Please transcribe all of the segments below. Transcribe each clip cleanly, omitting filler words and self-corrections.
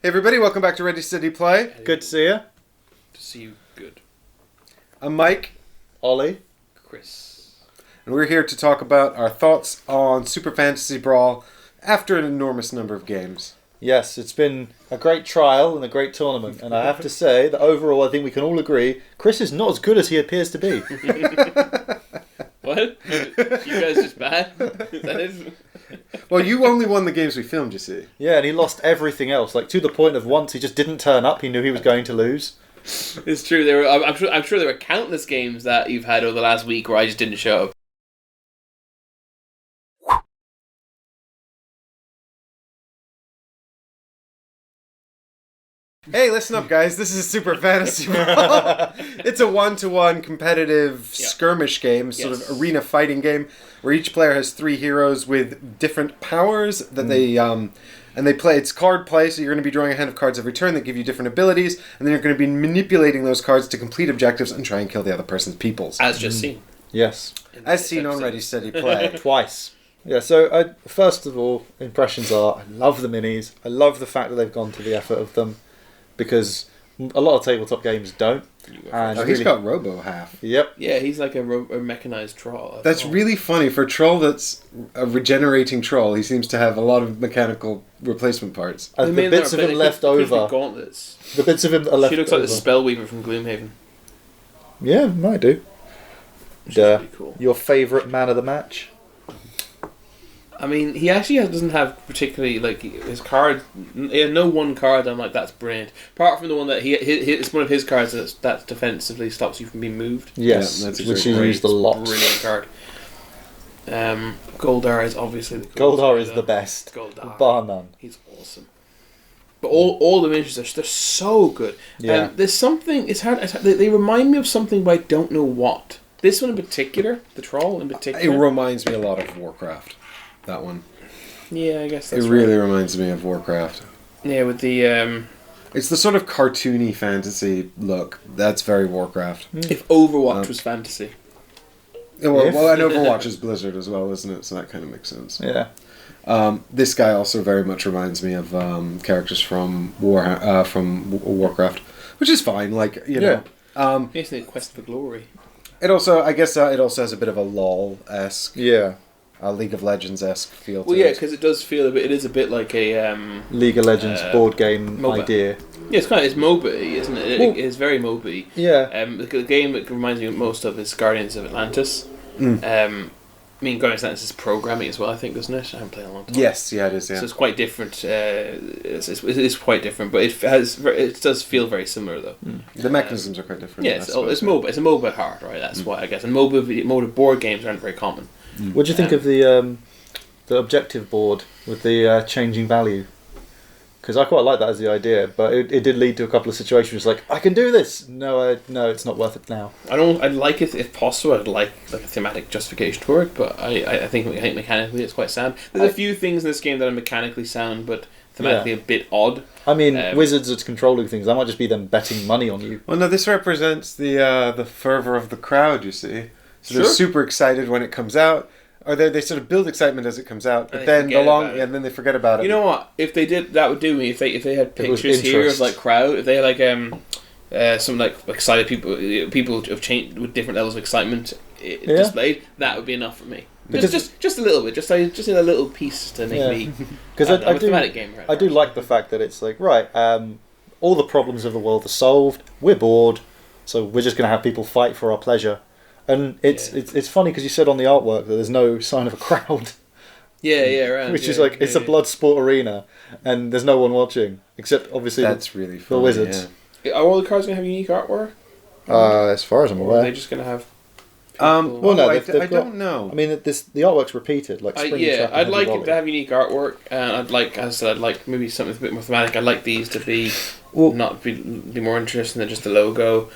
Hey everybody, welcome back to Ready Steady Play. Good to see you. To see you good. I'm Mike. Ollie. Chris. And we're here to talk about our thoughts on Super Fantasy Brawl after an enormous number of games. Yes, it's been a great trial and a great tournament, and I have to say that overall I think we can all agree Chris is not as good as he appears to be. What? You guys just bad? Is that it? Well, you only won the games we filmed, you see. Yeah, and he lost everything else, like to the point of once he just didn't turn up, he knew he was going to lose. It's true. I'm sure there were countless games that you've had over the last week where I just didn't show up. Hey, listen up, guys. This is Super Fantasy Brawl. It's a one-to-one competitive skirmish game, sort of arena fighting game, where each player has 3 heroes with different powers that they play. It's card play, so you're going to be drawing a hand of cards every turn that give you different abilities, and then you're going to be manipulating those cards to complete objectives and try and kill the other person's peoples. As just seen. Yes. As seen on Ready Steady Play. Twice. Yeah, so first of all, impressions are, I love the minis. I love the fact that they've gone to the effort of them, because a lot of tabletop games don't. And he's got Robo half. Yep. Yeah, he's like a mechanized troll. That's really funny. For a troll that's a regenerating troll, he seems to have a lot of mechanical replacement parts. The bits of him left over. Gauntlets. The bits of him that are left over. She looks like the Spellweaver from Gloomhaven. Yeah, might do. Pretty cool. Your favourite man of the match? I mean, he actually doesn't have particularly, like, his card. He has no one card I'm like, that's brilliant. Apart from the one that it's one of his cards that defensively stops you from being moved. Yes, yeah, that's which he used a lot. Brilliant card. Goldar is obviously the Goldar is the best. Goldar. Bar none. He's awesome. But all the miniatures, they're so good. Yeah. There's something, it's hard, they remind me of something, but I don't know what. This one in particular, the troll in particular. It reminds me a lot of Warcraft. That one. Yeah, I guess that's It really reminds me of Warcraft. Yeah, with the... It's the sort of cartoony fantasy look. That's very Warcraft. If Overwatch was fantasy. Yeah, well, and Overwatch is Blizzard as well, isn't it? So that kind of makes sense. Yeah. This guy also very much reminds me of characters from Warcraft, which is fine. Like, you know. Basically a quest for glory. It also, I guess, it also has a bit of a LOL-esque. Yeah. League of Legends-esque feel to Well, yeah, it. because it does feel a bit. It is a bit like a League of Legends board game MOBA. idea. Yeah, it's MOBA, isn't it? Well, It's very MOBA. Yeah. The game that reminds me most of is Guardians of Atlantis. I mean, Guardians of Atlantis is programming as well, I think, doesn't it? I haven't played in a long time. Yes, yeah, it is. Yeah. So it's quite different. It's quite different, but it does feel very similar though. The mechanisms are quite different. Yeah, it's MOBA. It's a MOBA hard, right? That's why I guess. And MOBA board games aren't very common. What do you think of the objective board with the changing value? Because I quite like that as the idea, but it did lead to a couple of situations like, I can do this! No, it's not worth it now. I'd like it if possible. I'd like a thematic justification for it, but I think mechanically it's quite sound. There's a few things in this game that are mechanically sound, but thematically a bit odd. I mean, wizards are controlling things. That might just be them betting money on you. Well, no, this represents the fervour of the crowd, you see. So they're super excited when it comes out. Or they sort of build excitement as it comes out, but then and then they forget about it. You know what? If they did, that would do me. If they had pictures here of like crowd, if they had like some like excited people have changed with different levels of excitement displayed, that would be enough for me. Just a little bit, just a little piece to make me. Because I'm a thematic game. Right I do like the fact that it's like all the problems of the world are solved. We're bored, so we're just going to have people fight for our pleasure. And it's funny because you said on the artwork that there's no sign of a crowd. Right. Which is like, it's a blood sport arena, and there's no one watching, except obviously that's really funny, the wizards. Yeah. Are all the cards going to have unique artwork? As far as I'm aware. Or are they just going to have... Well, no, I don't know. I mean, the artwork's repeated. Like I'd like it to have unique artwork, and I'd like maybe something a bit more thematic. I'd like these to be be more interesting than just the logo.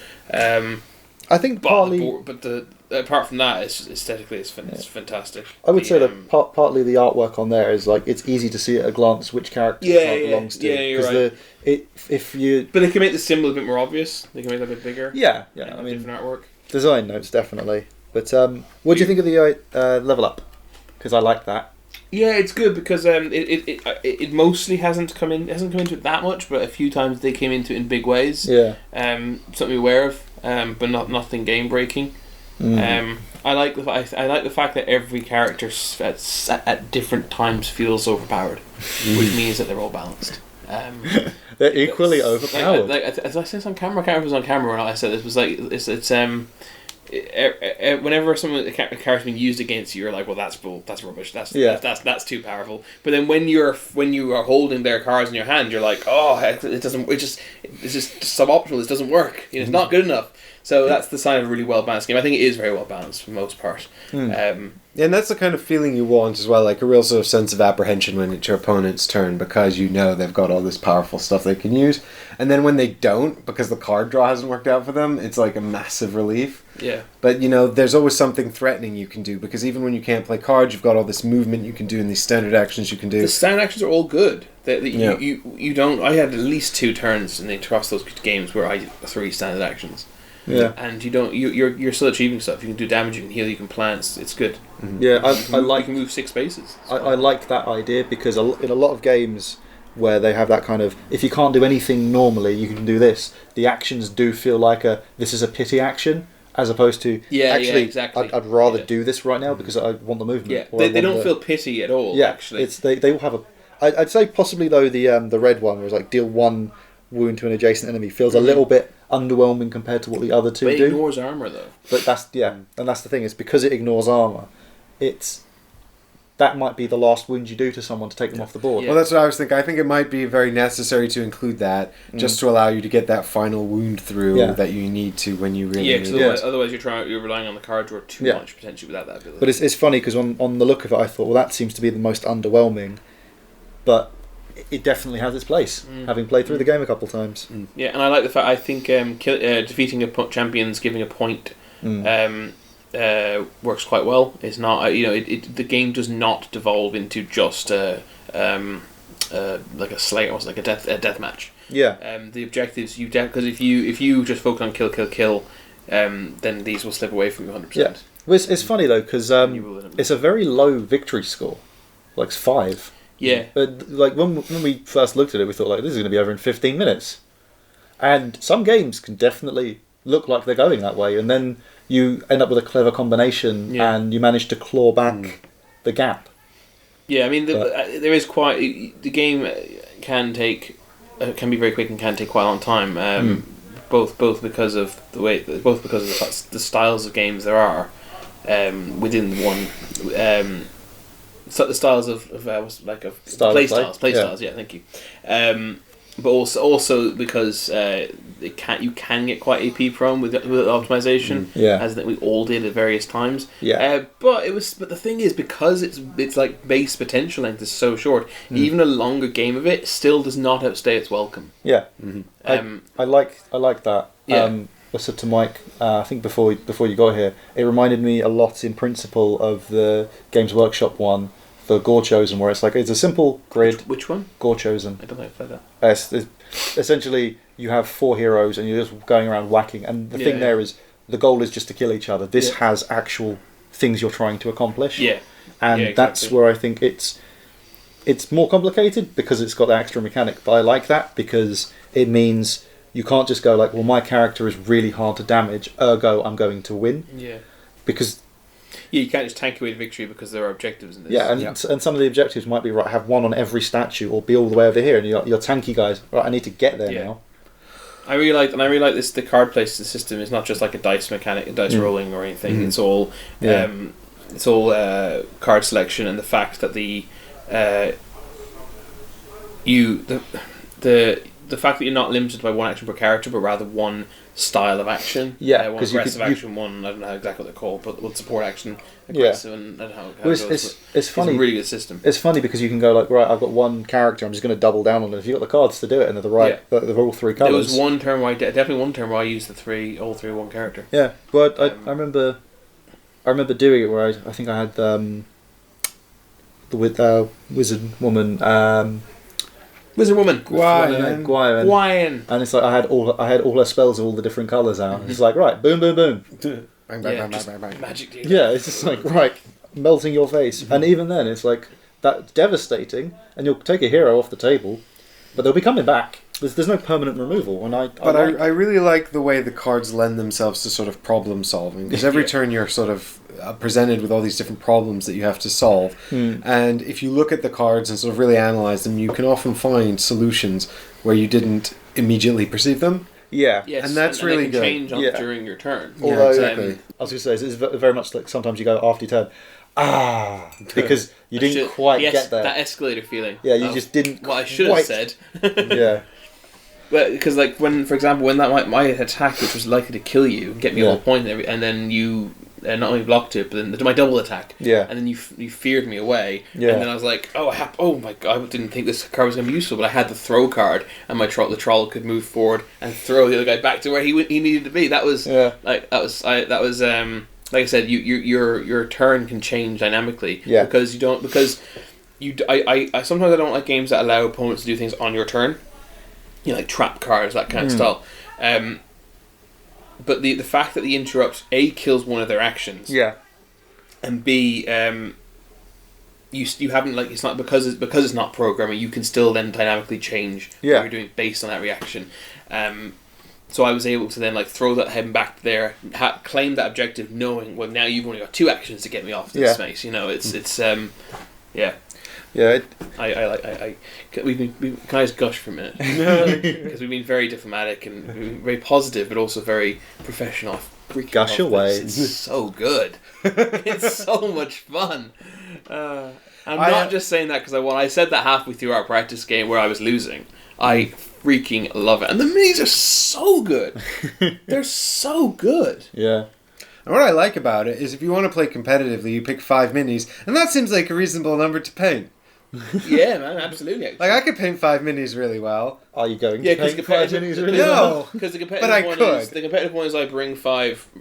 I think partly, apart from that, it's aesthetically it's fantastic. I would say that partly the artwork on there is like it's easy to see at a glance which character it belongs to. Yeah, you're right. But they can make the symbol a bit more obvious. They can make it a bit bigger. Yeah. I mean, different artwork. Design notes definitely. But what do you think of the level up? Because I like that. Yeah, it's good because it mostly hasn't come into it that much, but a few times they came into it in big ways. Yeah. Something to be aware of, but nothing game breaking. I like the fact that every character at different times feels overpowered, which means that they're all balanced. They're equally overpowered. As I said on camera, I can't remember if it was on camera or not. I said this was like whenever a character's being used against you, you're like, well, that's rubbish. That's too powerful. But then when you are holding their cards in your hand, you're like, oh, it's just suboptimal. This doesn't work. It's not good enough. So that's the sign of a really well balanced game. I think it is very well balanced for the most part. And that's the kind of feeling you want as well, like a real sort of sense of apprehension when it's your opponent's turn, because you know they've got all this powerful stuff they can use. And then when they don't, because the card draw hasn't worked out for them, it's like a massive relief. Yeah. But, there's always something threatening you can do, because even when you can't play cards, you've got all this movement you can do and these standard actions you can do. The standard actions are all good. You don't... I had at least 2 turns across those games where I did 3 standard actions. Yeah, and you're still achieving stuff. You can do damage, you can heal, you can plan. It's good. Yeah, you can move 6 spaces. I like that idea because in a lot of games where they have that kind of, if you can't do anything normally, you can do this. The actions do feel like this is a pity action, as opposed to exactly. I'd rather do this right now because I want the movement. Yeah, they don't feel pity at all. Yeah, actually, they all have I'd say possibly though the red one was like deal 1 wound to an adjacent enemy feels a little bit underwhelming compared to what the other 2 do. It ignores armor though. But that's the thing. It's because it ignores armor. That might be the last wound you do to someone to take them off the board. Well, that's what I was thinking. I think it might be very necessary to include that, just to allow you to get that final wound through that you need to when you really need it. Otherwise you're relying on the card draw too much potentially without that ability. But it's funny because on the look of it, I thought, well, that seems to be the most underwhelming. But it definitely has its place, having played through the game a couple of times. Yeah, and I like the fact, I think defeating champions, giving a point, works quite well. It's not, the game does not devolve into just like a slate, almost like a death match. Yeah. The objectives because if you just focus on kill, then these will slip away from you 100%. Yeah. Well, it's funny though because it's a very low victory score, like 5. Yeah. But like when we first looked at it, we thought like this is going to be over in 15 minutes, and some games can definitely look like they're going that way, and then you end up with a clever combination, and you manage to claw back the gap. Yeah, I mean there is the game can be very quick and can take quite a long time. Both because of the styles of games there are within one. So the styles of play styles. Yeah, thank you. But also because you can get quite AP prone with optimization, as that we all did at various times. Yeah. But the thing is, because it's like base potential length is so short, even a longer game of it still does not outstay its welcome. Yeah. I like that. Yeah. I said to Mike, I think before you got here, it reminded me a lot in principle of the Games Workshop one, the Gore Chosen, where it's a simple grid. Which one? Gore Chosen. I don't know if I've played that. Essentially, you have 4 heroes and you're just going around whacking, and the thing there is the goal is just to kill each other. This has actual things you're trying to accomplish. Yeah. And exactly. that's where I think it's more complicated because it's got the extra mechanic, but I like that because it means you can't just go like, well, my character is really hard to damage, ergo I'm going to win. Yeah. Because you can't just tank away the victory because there are objectives in this. Yeah, and some of the objectives might be, right, have 1 on every statue or be all the way over here, and you're tanky guys, right, I need to get there now. I really like this. The card play system is not just like a dice mechanic, a dice rolling or anything. It's all card selection, and the fact that the fact that you're not limited by 1 action per character, but rather 1 style of action. Yeah, one aggressive action, one, I don't know exactly what they're called, but one support action, aggressive, and how it goes. It's funny. It's a really good system. It's funny because you can go like, right, I've got 1 character, I'm just going to double down on it. If you've got the cards to do it and they're they're all 3 colours. There was one turn where I used all three 1 character. Yeah, but I remember doing it where I think I had the wizard woman. Wizard woman, Gwian. And it's like I had all her spells of all the different colours out. It's like, right, boom, boom, boom, bang, bang, bang, bang, bang, bang. Magic. Yeah, it's just like, right, melting your face. And even then, it's like that's devastating, and you'll take a hero off the table, but they'll be coming back. There's no permanent removal, and I really like the way the cards lend themselves to sort of problem solving, because every turn you're sort of presented with all these different problems that you have to solve, and if you look at the cards and sort of really analyze them, you can often find solutions where you didn't immediately perceive them. Yeah, yes, and that's really they can good. change during your turn. Although, exactly. I was going to say, it's very much like sometimes you go after your turn, because you didn't quite get there. That escalator feeling. Yeah, you just didn't. What I should have said. Yeah. But because, like, for example, when that my attack, which was likely to kill you, get me all point, and then you not only blocked it, but then my double attack. Yeah. And then you feared me away. Yeah. And then I was like, oh my god, I didn't think this card was going to be useful, but I had the throw card, and the troll could move forward and throw the other guy back to where he needed to be. That was like I said, your turn can change dynamically. Yeah. Because I sometimes I don't like games that allow opponents to do things on your turn. You know, like trap cards, that kind of style. But the fact that the interrupt A kills one of their actions, and B you haven't, like, it's not because it's not programming, you can still then dynamically change what you're doing based on that reaction. So I was able to then, like, throw that head back there, claim that objective, knowing, well, now you've only got 2 actions to get me off this space. You know, it's yeah. Yeah, Can I just gush for a minute? Because we've been very diplomatic and very positive, but also very professional. Gush away. It's so good. It's so much fun. I'm not just saying that because I won. I said that halfway through our practice game where I was losing. I freaking love it. And the minis are so good. They're so good. Yeah. And what I like about it is if you want to play competitively, you pick 5 minis, and that seems like a reasonable number to paint. Yeah, man, absolutely. Actually. Like, I could paint 5 minis really well. Are you going to paint 5 minis really well? No, because the competitive one is I bring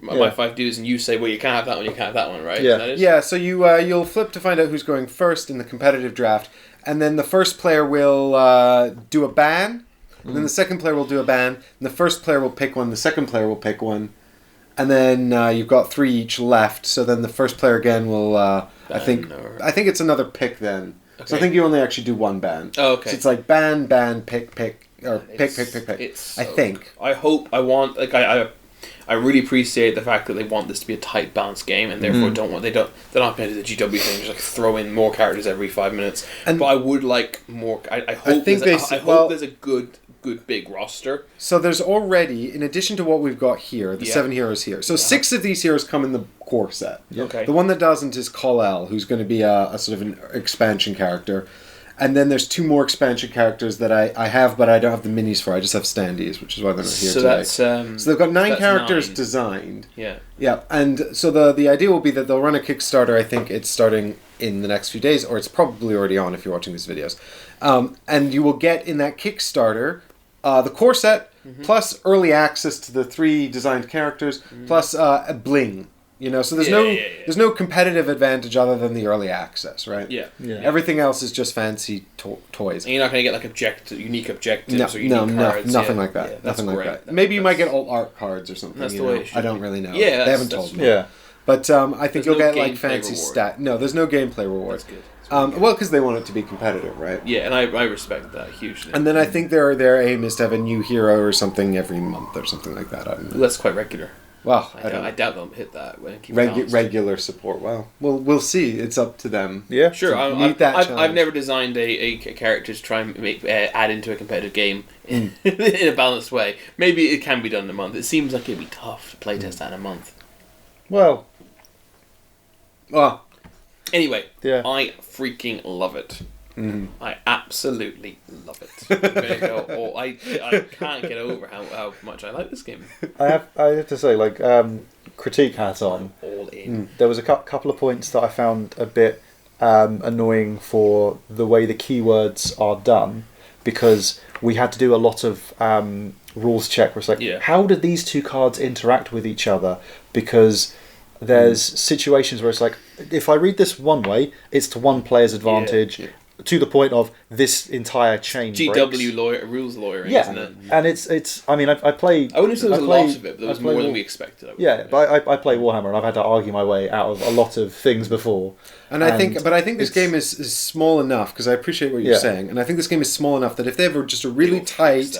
my 5 dudes, and you say, well, you can't have that one, you can't have that one, right? Yeah. Yeah, so you'll flip to find out who's going first in the competitive draft, and then the first player will do a ban, and then the second player will do a ban, and the first player will pick one, the second player will pick one, and then you've got 3 each left, so then the first player again will, I think it's another pick then. Okay. So I think you only actually do 1 ban. Oh, okay. So it's like ban, pick, or pick. It's I think. I really appreciate the fact that they want this to be a tight, balanced game, and therefore they're not going to do the GW thing, just like throw in more characters every 5 minutes. But I would like more. I hope there's a good big roster. So there's already, in addition to what we've got here, the 7 heroes here. So 6 of these heroes come in the core set. Okay. The one that doesn't is Kal-El, who's going to be a sort of an expansion character. And then there's 2 more expansion characters that I have, but I don't have the minis for. I just have standees, which is why they're not here today. So they've got 9 characters designed. Yeah. Yeah, and so the idea will be that they'll run a Kickstarter. I think it's starting in the next few days, or it's probably already on if you're watching these videos. And you will get in that Kickstarter the core set, plus early access to the 3 designed characters, plus a bling. You know, so there's no competitive advantage other than the early access, right? Yeah. Everything else is just fancy toys. And you're not going to get like unique objectives or unique cards. Nothing like that. Yeah, nothing like that. Maybe you might get alt art cards or something. That's the way it should I don't really know. Yeah, they haven't told me. Yeah. But I think you'll get like fancy reward. No, there's no gameplay reward. That's good. Well, because they want it to be competitive, right? Yeah, and I respect that hugely. And then I think their aim is to have a new hero or something every month or something like that. I don't know. That's quite regular. Well, I doubt they'll hit that. Regular support. Well, we'll see. It's up to them. Yeah, sure. I've never designed a character to try and add into a competitive game in a balanced way. Maybe it can be done in a month. It seems like it'd be tough to playtest that in a month. Well. Anyway, I freaking love it. Mm-hmm. I absolutely love it. I can't get over how much I like this game. I have to say, like, critique hat on. All in. There was a couple of points that I found a bit annoying for the way the keywords are done, because we had to do a lot of rules check where it's like, how did these 2 cards interact with each other? Because there's situations where it's like, if I read this one way, it's to one player's advantage. to the point of this entire chain GW rules lawyering, isn't it? And it's. I mean, I play. I wouldn't say there was a lot of it, but there was more than we expected. But I play Warhammer, and I've had to argue my way out of a lot of things before. And I think this game is small enough, because I appreciate what you're saying, and I think this game is small enough that if they have just a really tight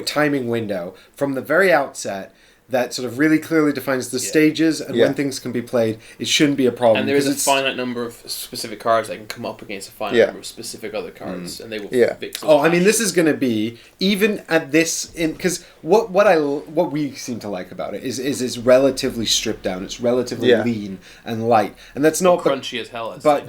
timing window from the very outset, that sort of really clearly defines the stages and when things can be played, it shouldn't be a problem. And there is a finite number of specific cards that can come up against a finite number of specific other cards, and they will fix. I mean, this is going to be even at this because what we seem to like about it is it's relatively stripped down. It's relatively lean and light, and that's not crunchy as hell. But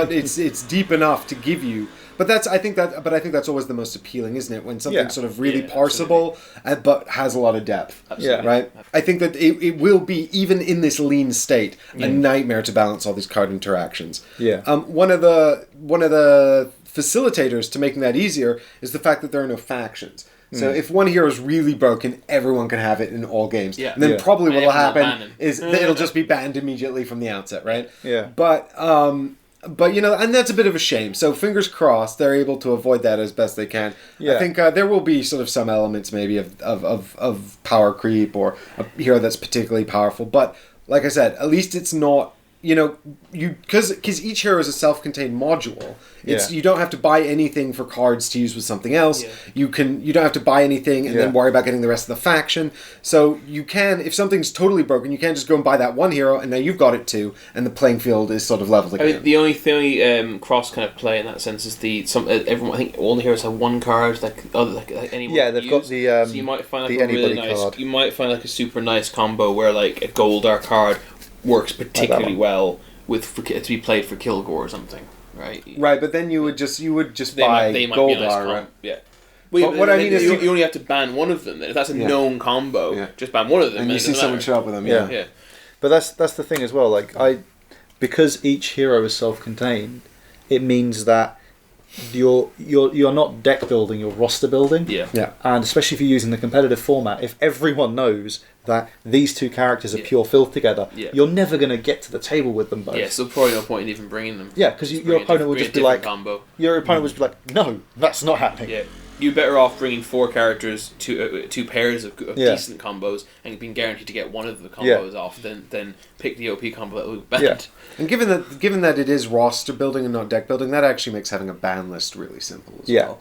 it's deep enough to give you. But I think that's always the most appealing, isn't it? When something's sort of really parsable, but has a lot of depth. Absolutely. Right? I think that it will be, even in this lean state, a nightmare to balance all these card interactions. Yeah. One of the facilitators to making that easier is the fact that there are no factions. So if one hero is really broken, everyone can have it in all games. Yeah. And then probably what will happen is that it'll just be banned immediately from the outset, right? Yeah. But and that's a bit of a shame. So fingers crossed they're able to avoid that as best they can. Yeah. I think there will be sort of some elements maybe of power creep or a hero that's particularly powerful. But like I said, at least it's not. Because each hero is a self-contained module. You don't have to buy anything for cards to use with something else. Yeah. You don't have to buy anything and then worry about getting the rest of the faction. So you can, if something's totally broken, you can just go and buy that one hero, and now you've got it too, and the playing field is sort of leveled again. I mean, the only cross kind of play in that sense is everyone. I think all the heroes have one card like anyone. Yeah, they've got the. So you might find like a really nice. Card. You might find like a super nice combo where like a Goldar card works particularly well to be played for Kilgore or something, right? Right, but then you would just buy Goldar, right? Yeah. Well, what I mean is you only have to ban one of them. Then if that's a known combo, just ban one of them. And you see someone show up with them. Yeah. But that's the thing as well. Like because each hero is self-contained, it means that you're not deck building, you're roster building. Yeah. And especially if you're using the competitive format, if everyone knows that these two characters are pure filth together, you're never going to get to the table with them both. Yeah, so probably no point in even bringing them. Yeah, because your opponent would just be like, no, that's not happening. Yeah. You're better off bringing 4 characters, two pairs of decent combos, and being guaranteed to get one of the combos off than pick the OP combo that will be banned. Yeah. And given that it is roster building and not deck building, that actually makes having a ban list really simple as well.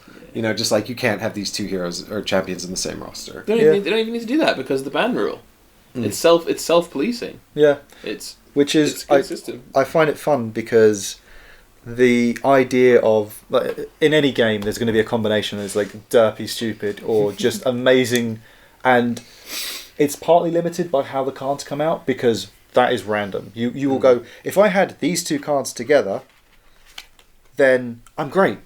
Just like you can't have these two heroes or champions in the same roster. They don't even need to do that because of the ban rule. It's self-policing. Yeah. It's a good system. I find it fun because the idea of in any game there's going to be a combination that's like derpy stupid or just amazing, and it's partly limited by how the cards come out because that is random. You will go, if I had these two cards together, then I'm great,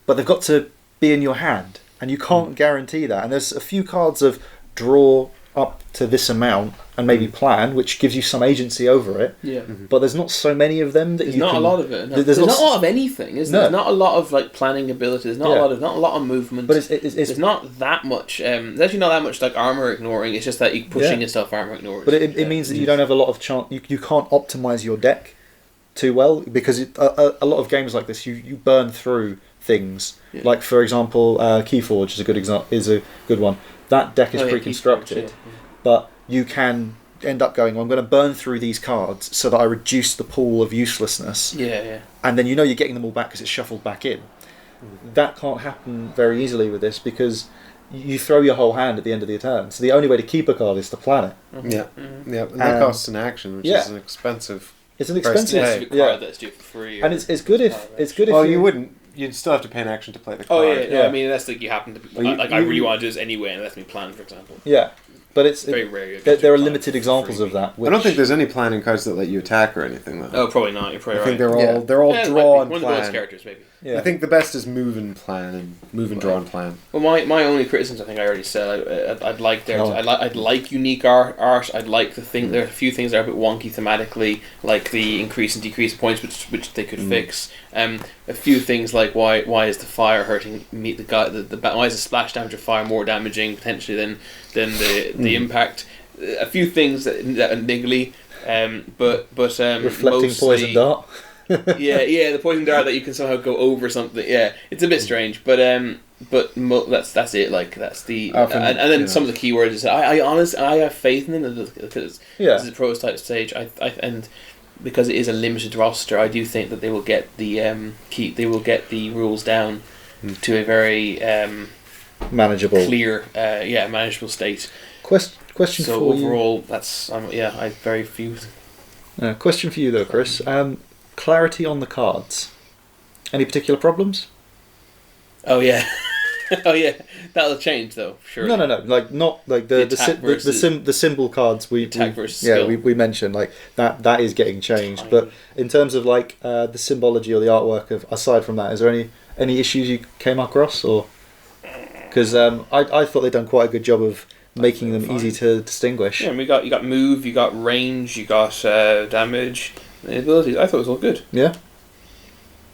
but they've got to be in your hand, and you can't guarantee that. And there's a few cards of draw up to this amount and maybe plan, which gives you some agency over it. Yeah. But there's not so many of them that there's not a lot of it. No. There's not a lot of anything, is there? There's not a lot of like planning ability. There's not a lot of movement. But it's not that much. There's actually not that much like armor ignoring. It's just that you pushing yourself armor ignoring. But it means that you don't have a lot of chance. You can't optimize your deck too well because a lot of games like this you burn through things. Yeah. Like for example, Keyforge is a good one. That deck is pre-constructed, but you can end up going, I'm going to burn through these cards so that I reduce the pool of uselessness. Yeah. And then you're getting them all back because it's shuffled back in. That can't happen very easily with this because you throw your whole hand at the end of the turn. So the only way to keep a card is to plan it. Yeah. And that costs an action, which is an expensive. It's an expensive card that's due for free. And it's good if well, you wouldn't. You'd still have to pay an action to play the card. Oh yeah. I mean, that's like you happen to. I really want to do this anyway, and let me plan, for example. Yeah, but it's very rare. There are limited examples of that. I don't think there's any planning cards that let you attack or anything though. Oh, probably not. You're probably right. I think they're all draw and plan. One of those characters, maybe. Yeah. I think the best is move and plan and move and draw and plan. Well, my only criticisms, I think I already said. I'd like unique art. I'd like there are a few things that are a bit wonky thematically, like the increase and decrease of points, which they could fix. A few things like why is the fire hurting me? Why is the splash damage of fire more damaging potentially than the impact? A few things that are niggly, but reflecting mostly, poison dart. yeah, the poison dart that you can somehow go over something. Yeah, it's a bit strange, but that's it. Like that's the and then some of the keywords. Is I honestly have faith in them because this is a prototype stage. And because it is a limited roster, I do think that they will get the the rules down to a very manageable, clear, manageable state. Question so for overall, you. that's I very few. Question for you though, Chris. Clarity on the cards. Any particular problems? Oh yeah, oh yeah. That'll change though. Sure. No. Like not like the symbol cards. We mentioned like that is getting changed. But in terms of like the symbology or the artwork of aside from that, is there any issues you came across or? Because I thought they'd done quite a good job of making them easy to distinguish. Yeah, you got move, you got range, you got damage, and abilities. I thought it was all good. Yeah,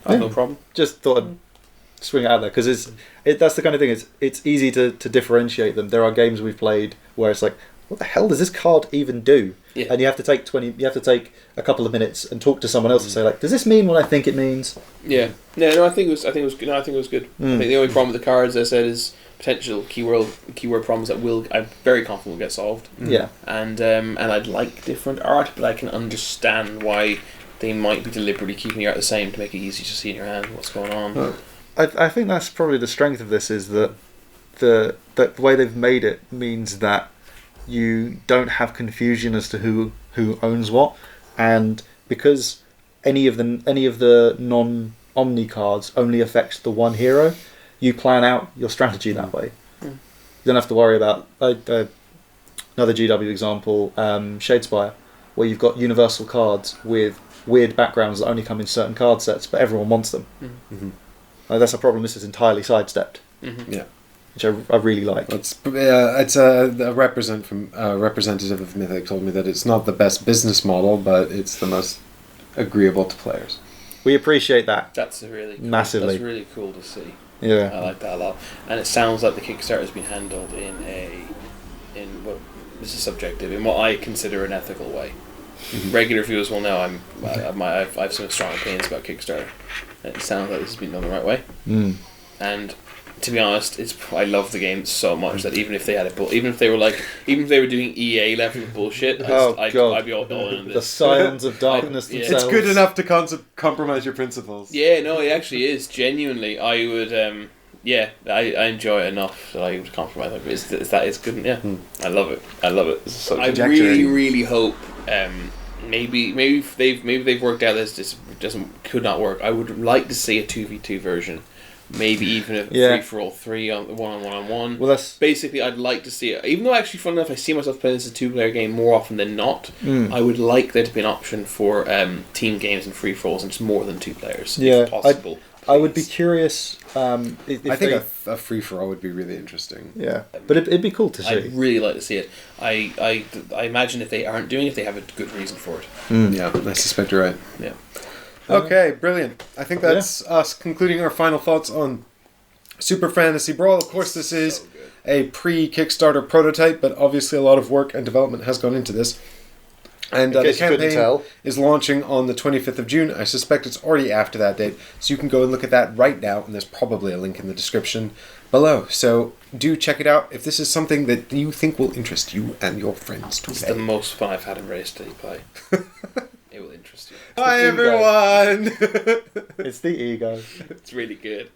I had no problem. Just thought I'd swing it out there because that's the kind of thing. It's easy to differentiate them. There are games we've played where it's like, what the hell does this card even do? Yeah. And you have to take a couple of minutes and talk to someone else and say like, does this mean what I think it means? Yeah. No, I think it was good. I think the only problem with the cards, as I said, is potential keyword problems that I'm very confident will get solved. Yeah. And I'd like different art, but I can understand why they might be deliberately keeping the art the same to make it easy to see in your hand what's going on. I think that's probably the strength of this is that the way they've made it means that you don't have confusion as to who owns what, and because any of the non-Omni cards only affects the one hero, you plan out your strategy that way. You don't have to worry about another GW example, Shadespire, where you've got universal cards with weird backgrounds that only come in certain card sets, but everyone wants them. That's a problem. This is entirely sidestepped. Yeah, which I really like. It's a representative of Mythic told me that it's not the best business model, but it's the most agreeable to players. We appreciate that. That's massively. That's really cool to see. Yeah, I like that a lot, and it sounds like the Kickstarter has been handled in what this is subjective, in what I consider an ethical way. Regular viewers will know I have some strong opinions about Kickstarter. It sounds like this has been done the right way, and to be honest, I love the game so much that even if they were doing EA level bullshit, I'd be all in this. The Scions of Darkness themselves. It's good enough to compromise your principles. Yeah, no, it actually is. Genuinely, I would. I enjoy it enough that I would compromise. It's good. Yeah, I love it. I really hope. Maybe they've worked out this could not work. I would like to see a 2v2 version. Maybe even a 3-for-all 3 on one. Well, that's basically I'd like to see it. Even though actually, fun enough, I see myself playing this as a 2-player game more often than not. I would like there to be an option for team games and free-for-alls and just more than 2 players. Yeah, if possible. I would be curious. If I think a free-for-all would be really interesting. Yeah, but it'd be cool to see. I'd really like to see it. I imagine if they aren't doing it, they have a good reason for it. Yeah, I suspect you're right. Yeah. Okay, brilliant. I think that's us concluding our final thoughts on Super Fantasy Brawl. Of course, this is a pre-Kickstarter prototype, but obviously a lot of work and development has gone into this. And the campaign is launching on the 25th of June. I suspect it's already after that date, so you can go and look at that right now, and there's probably a link in the description below. So do check it out if this is something that you think will interest you and your friends to play. It's the most fun I've had in Race Day play. It will interest you. Hi, everyone! It's the ego. It's really good.